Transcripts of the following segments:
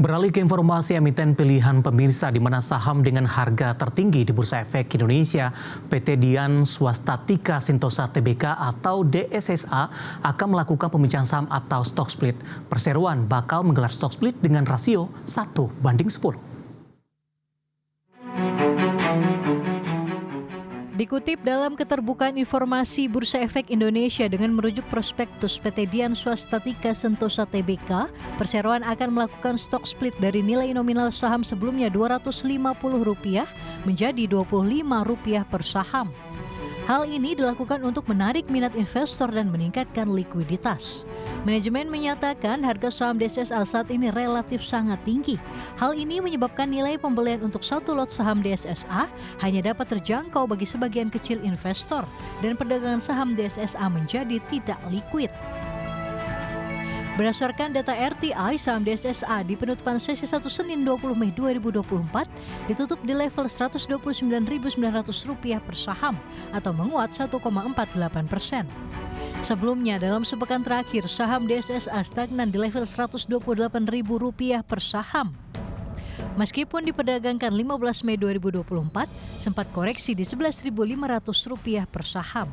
Beralih ke informasi emiten pilihan pemirsa di mana saham dengan harga tertinggi di Bursa Efek Indonesia, PT Dian Swastatika Sentosa Tbk atau DSSA akan melakukan pemecahan saham atau stock split. Perseroan bakal menggelar stock split dengan rasio 1:10. Dikutip dalam keterbukaan informasi Bursa Efek Indonesia dengan merujuk prospektus PT Dian Swastatika Sentosa Tbk, perseroan akan melakukan stock split dari nilai nominal saham sebelumnya Rp250 menjadi Rp25 per saham. Hal ini dilakukan untuk menarik minat investor dan meningkatkan likuiditas. Manajemen menyatakan harga saham DSSA saat ini relatif sangat tinggi. Hal ini menyebabkan nilai pembelian untuk satu lot saham DSSA hanya dapat terjangkau bagi sebagian kecil investor dan perdagangan saham DSSA menjadi tidak likuid. Berdasarkan data RTI, saham DSSA di penutupan sesi 1 Senin 20 Mei 2024 ditutup di level Rp129.900 per saham atau menguat 1,48%. Sebelumnya, dalam sepekan terakhir, saham DSSA stagnan di level Rp128.000 per saham. Meskipun diperdagangkan 15 Mei 2024, sempat koreksi di Rp11.500 per saham.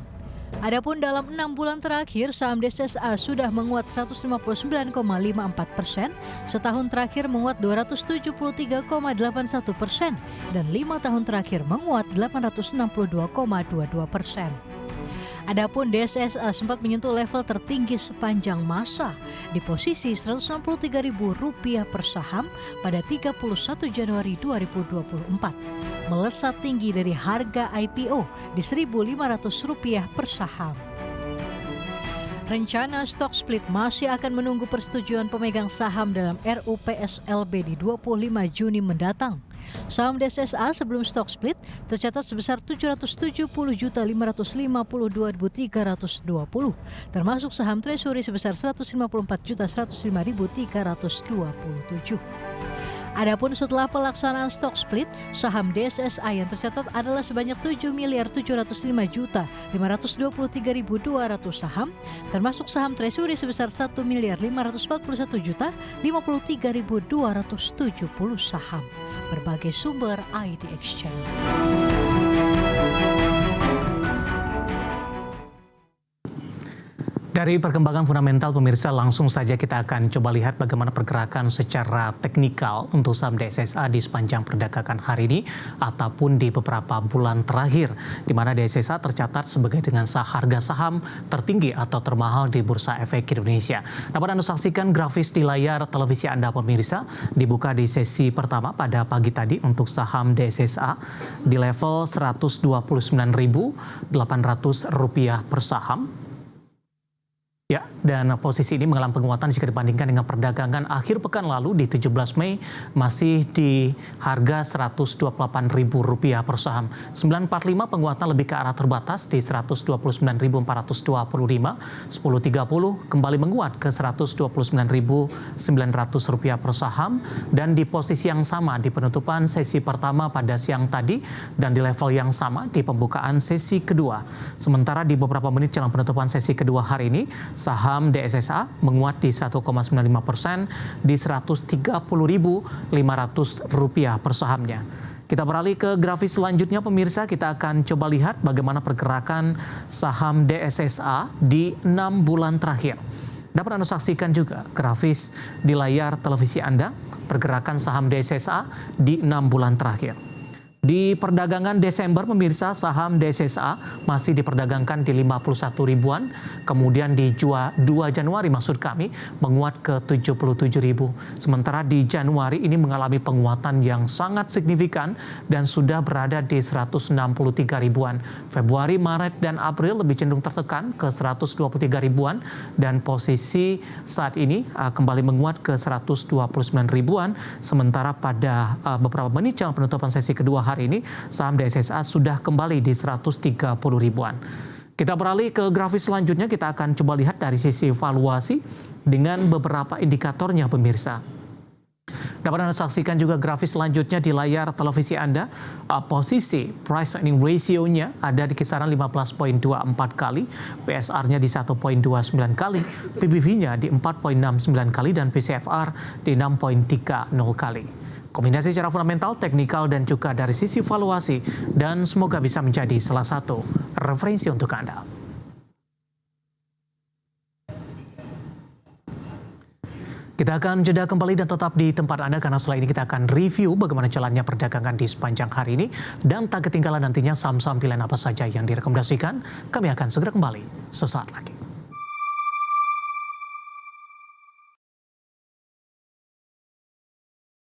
Adapun dalam 6 bulan terakhir, saham DSSA sudah menguat 159,54%, setahun terakhir menguat 273,81%, dan 5 tahun terakhir menguat 862,22%. Adapun DSSA sempat menyentuh level tertinggi sepanjang masa di posisi Rp163.000 per saham pada 31 Januari 2024, melesat tinggi dari harga IPO di Rp1.500 per saham. Rencana stock split masih akan menunggu persetujuan pemegang saham dalam RUPSLB di 25 Juni mendatang. Saham DSSA sebelum stock split tercatat sebesar Rp770.552.320, termasuk saham treasury sebesar Rp154.105.327. Adapun setelah pelaksanaan stock split, saham DSSA yang tercatat adalah sebanyak 7.705.523.200 saham, termasuk saham treasury sebesar 1.541.753.270 saham. Berbagai sumber ID Exchange. Dari perkembangan fundamental pemirsa, langsung saja kita akan coba lihat bagaimana pergerakan secara teknikal untuk saham DSSA di sepanjang perdagangan hari ini ataupun di beberapa bulan terakhir, di mana DSSA tercatat sebagai dengan harga saham tertinggi atau termahal di Bursa Efek Indonesia. Dapat Anda saksikan grafis di layar televisi Anda pemirsa, dibuka di sesi pertama pada pagi tadi untuk saham DSSA di level Rp129.800 per saham. Ya, dan posisi ini mengalami penguatan jika dibandingkan dengan perdagangan akhir pekan lalu di 17 Mei masih di harga Rp128.000 per saham. 945 penguatan lebih ke arah terbatas di Rp129.425. 1030 kembali menguat ke Rp129.900 per saham, dan di posisi yang sama di penutupan sesi pertama pada siang tadi dan di level yang sama di pembukaan sesi kedua. Sementara di beberapa menit jelang penutupan sesi kedua hari ini, saham DSSA menguat di 1,95% di Rp130.500 per sahamnya. Kita beralih ke grafis selanjutnya pemirsa, kita akan coba lihat bagaimana pergerakan saham DSSA di 6 bulan terakhir. Dapat Anda saksikan juga grafis di layar televisi Anda, pergerakan saham DSSA di 6 bulan terakhir. Di perdagangan Desember pemirsa, saham DSSA masih diperdagangkan di 51 ribuan, kemudian di 2 Januari maksud kami menguat ke 77 ribu. Sementara di Januari ini mengalami penguatan yang sangat signifikan dan sudah berada di 163 ribuan. Februari, Maret, dan April lebih cenderung tertekan ke 123 ribuan dan posisi saat ini kembali menguat ke 129 ribuan. Sementara pada beberapa menit jelang penutupan sesi kedua hari ini, saham DSSA sudah kembali di 130 ribuan. Kita beralih ke grafis selanjutnya, kita akan coba lihat dari sisi valuasi dengan beberapa indikatornya pemirsa. Dapat Dapat Anda saksikan juga grafis selanjutnya di layar televisi Anda. Posisi price earning ratio-nya ada di kisaran 15,24 kali, PSR-nya di 1,29 kali, PBV-nya di 4,69 kali, dan PCFR di 6,30 kali. Kombinasi secara fundamental, teknikal, dan juga dari sisi valuasi, dan semoga bisa menjadi salah satu referensi untuk Anda. Kita akan jeda kembali dan tetap di tempat Anda karena setelah ini kita akan review bagaimana jalannya perdagangan di sepanjang hari ini dan tak ketinggalan nantinya saham-saham pilihan apa saja yang direkomendasikan. Kami akan segera kembali sesaat lagi.